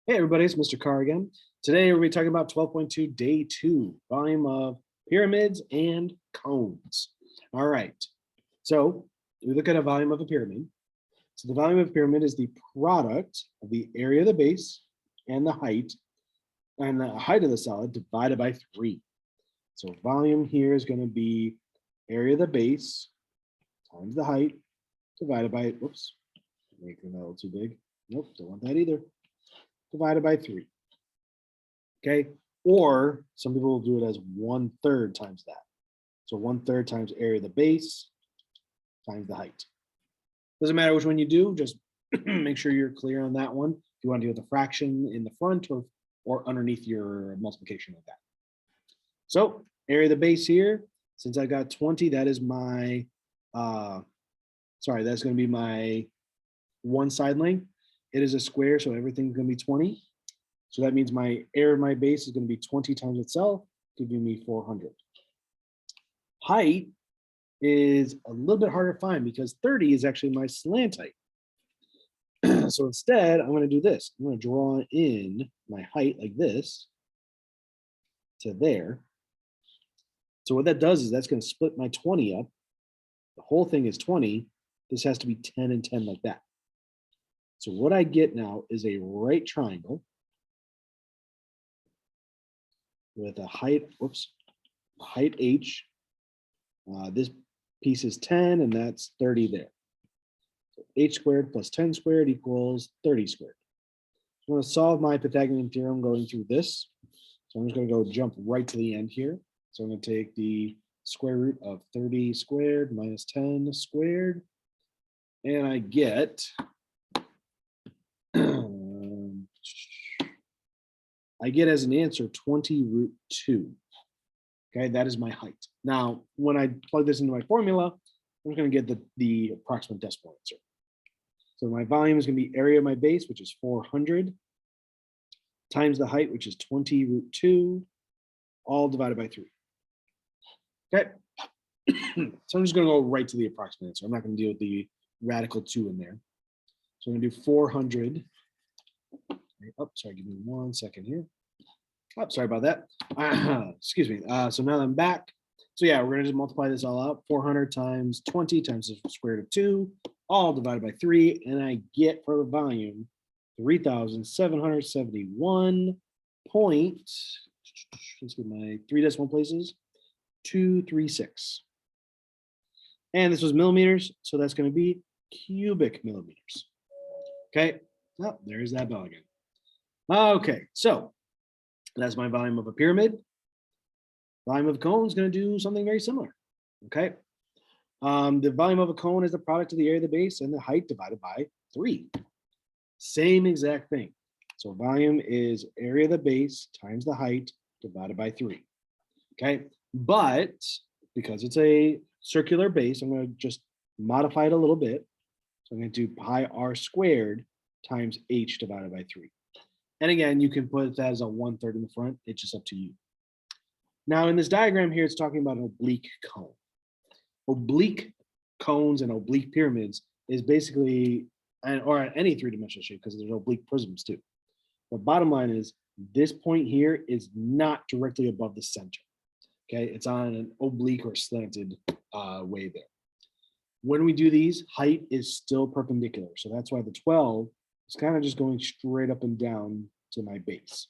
Hey everybody, it's Mr. Carr again. Today we're going to be talking about 12.2 day 2, volume of pyramids and cones. All right, so we look at a volume of a pyramid. So the volume of a pyramid is the product of the area of the base and the height of the solid divided by 3. So volume here is going to be area of the base times the height divided by, whoops, making that a little too big. Nope, don't want that either. Divided by 3. Okay, or some people will do it as 1/3 times that. So 1/3 times area of the base times the height. Doesn't matter which one you do, just make sure you're clear on that one. If you want to do the fraction in the front or underneath your multiplication like that. So area of the base here, since I got 20, that is my, that's going to be my one side length. It is a square, so everything's going to be 20. So that means my area of my base is going to be 20 times itself, giving me 400. Height is a little bit harder to find because 30 is actually my slant height. So instead, I'm going to do this. I'm going to draw in my height like this to there. So what that does is that's going to split my 20 up. The whole thing is 20. This has to be 10 and 10 like that. So what I get now is a right triangle with a height, height h. This piece is 10 and that's 30 there. So h squared plus 10 squared equals 30 squared. I'm going to solve my Pythagorean theorem going through this. So I'm just going to go jump right to the end here. So I'm going to take the square root of 30 squared minus 10 squared. And I get as an answer 20√2. Okay, that is my height. Now, when I plug this into my formula, I'm going to get the approximate decimal answer. So my volume is going to be area of my base, which is 400, times the height, which is 20√2, all divided by 3. Okay, so I'm just going to go right to the approximate answer. I'm not going to deal with the radical 2 in there. So I'm going to do 400. Oh, sorry, give me 1 second here. Oh, sorry about that. Excuse me. So now that I'm back. So yeah, we're going to just multiply this all out. 400 times 20 times the square root of 2, all divided by 3. And I get for the volume 3,771 point, let's get my 3 decimal places, 236. And this was millimeters, so that's going to be cubic millimeters. Okay, oh, there's that bell again. Okay, so that's my volume of a pyramid. Volume of a cone is going to do something very similar. Okay, the volume of a cone is the product of the area of the base and the height divided by 3. Same exact thing. So volume is area of the base times the height divided by 3. Okay, but because it's a circular base, I'm going to just modify it a little bit. So I'm going to do pi r squared times h divided by 3. And again, you can put that as a 1/3 in the front. It's just up to you. Now in this diagram here, it's talking about an oblique cone. Oblique cones and oblique pyramids is basically, or any three-dimensional shape, because there's oblique prisms too. But bottom line is this point here is not directly above the center. Okay, it's on an oblique or slanted way there. When we do these, height is still perpendicular. So that's why the 12 is kind of just going straight up and down to my base.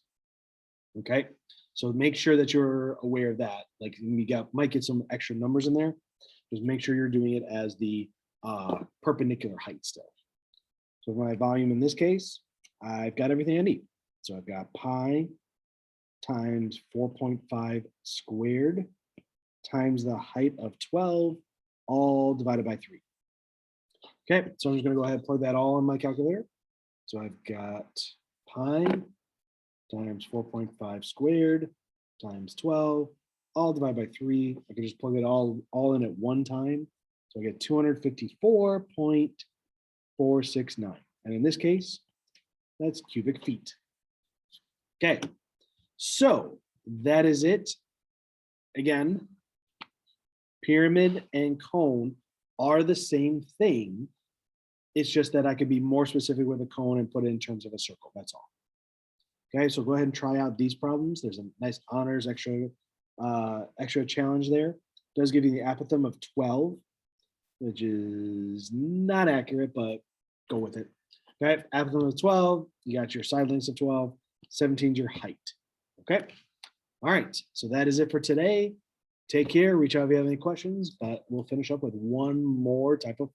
Okay, so make sure that you're aware of that. Like might get some extra numbers in there. Just make sure you're doing it as the perpendicular height still. So my volume in this case, I've got everything I need. So I've got pi times 4.5 squared times the height of 12, all divided by 3. Okay, so I'm just going to go ahead and plug that all in my calculator. So I've got pi times 4.5 squared times 12, all divided by 3. I can just plug it all in at one time. So I get 254.469. And in this case, that's cubic feet. Okay, so that is it. Again, pyramid and cone are the same thing. It's just that I could be more specific with a cone and put it in terms of a circle. That's all. Okay, so go ahead and try out these problems. There's a nice honors extra challenge there. It does give you the apothem of 12, which is not accurate, but go with it. Okay, apothem of 12, you got your side lengths of 12, 17 is your height. Okay, all right, so that is it for today. Take care, reach out if you have any questions, but we'll finish up with one more type of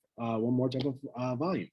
volume.